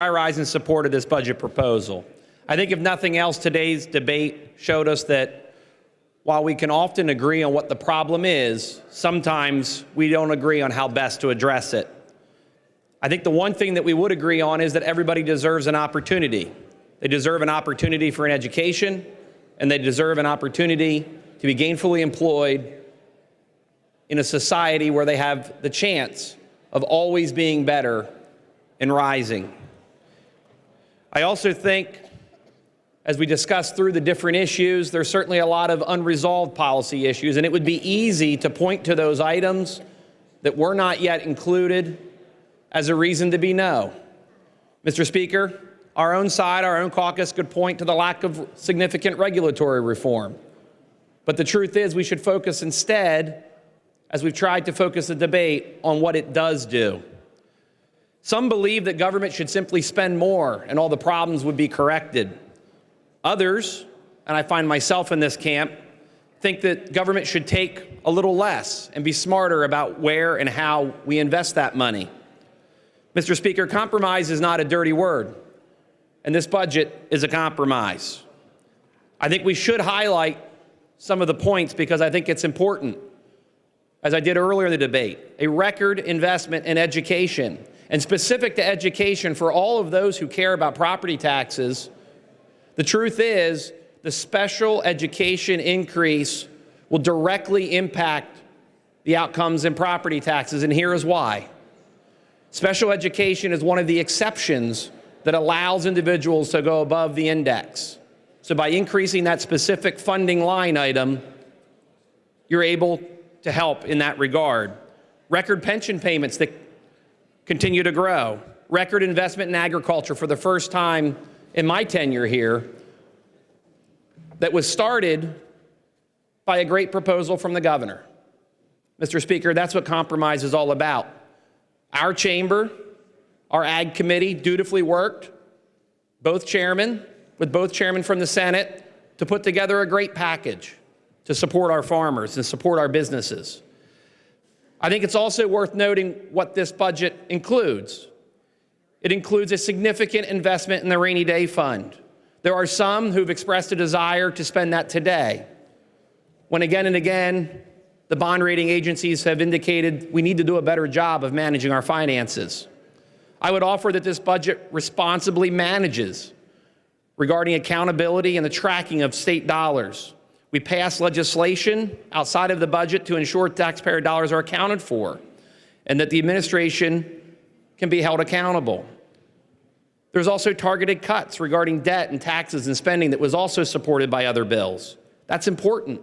I rise in support of this budget proposal. I think if nothing else, today's debate showed us that while we can often agree on what the problem is, sometimes we don't agree on how best to address it. I think the one thing that we would agree on is that everybody deserves an opportunity. They deserve an opportunity for an education, and they deserve an opportunity to be gainfully employed in a society where they have the chance of always being better and rising. I also think, as we discuss through the different issues, there's certainly a lot of unresolved policy issues, and it would be easy to point to those items that were not yet included as a reason to be no. Mr. Speaker, our own side, our own caucus could point to the lack of significant regulatory reform. But the truth is we should focus instead, as we've tried to focus the debate, on what it does do. Some believe that government should simply spend more and all the problems would be corrected. Others, and I find myself in this camp, think that government should take a little less and be smarter about where and how we invest that money. Mr. Speaker, compromise is not a dirty word, and this budget is a compromise. I think we should highlight some of the points because I think it's important. As I did earlier in the debate, a record investment in education, and specific to education for all of those who care about property taxes. The truth is, the special education increase will directly impact the outcomes in property taxes, and here is why. Special education is one of the exceptions that allows individuals to go above the index. So by increasing that specific funding line item, you're able to help in that regard. Record pension payments that continue to grow. Record investment in agriculture for the first time in my tenure here that was started by a great proposal from the governor. Mr. Speaker, that's what compromise is all about. Our chamber, our Ag Committee dutifully worked, with both chairmen from the Senate, to put together a great package to support our farmers and support our businesses. I think it's also worth noting what this budget includes. It includes a significant investment in the rainy day fund. There are some who've expressed a desire to spend that today, when again and again, the bond rating agencies have indicated we need to do a better job of managing our finances. I would offer that this budget responsibly manages regarding accountability and the tracking of state dollars. We pass legislation outside of the budget to ensure taxpayer dollars are accounted for and that the administration can be held accountable. There's also targeted cuts regarding debt and taxes and spending that was also supported by other bills. That's important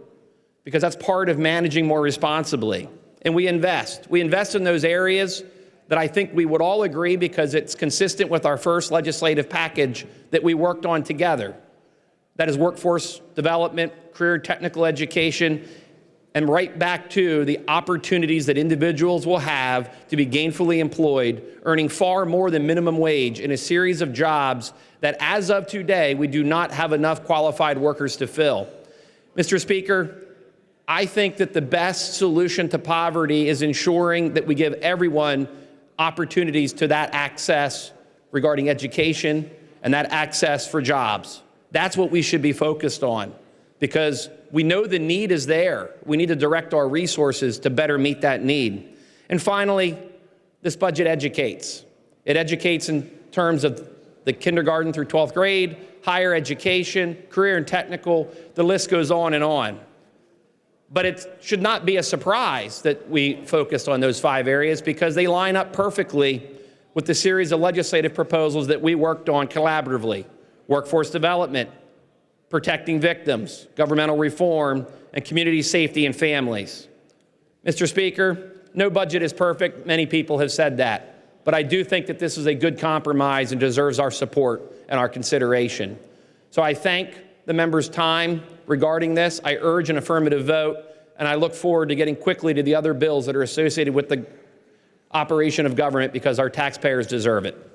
because that's part of managing more responsibly. And we invest. We invest in those areas that I think we would all agree because it's consistent with our first legislative package that we worked on together. That is workforce development, career and technical education, and right back to the opportunities that individuals will have to be gainfully employed, earning far more than minimum wage in a series of jobs that as of today, we do not have enough qualified workers to fill. Mr. Speaker, I think that the best solution to poverty is ensuring that we give everyone opportunities to that access regarding education and that access for jobs. That's what we should be focused on because we know the need is there. We need to direct our resources to better meet that need. And finally, this budget educates. It educates in terms of the kindergarten through 12th grade, higher education, career and technical, the list goes on and on. But it should not be a surprise that we focused on those 5 areas because they line up perfectly with the series of legislative proposals that we worked on collaboratively. Workforce development, protecting victims, governmental reform, and community safety and families. Mr. Speaker, no budget is perfect. Many people have said that. But I do think that this is a good compromise and deserves our support and our consideration. So I thank the members' time regarding this. I urge an affirmative vote, and I look forward to getting quickly to the other bills that are associated with the operation of government because our taxpayers deserve it.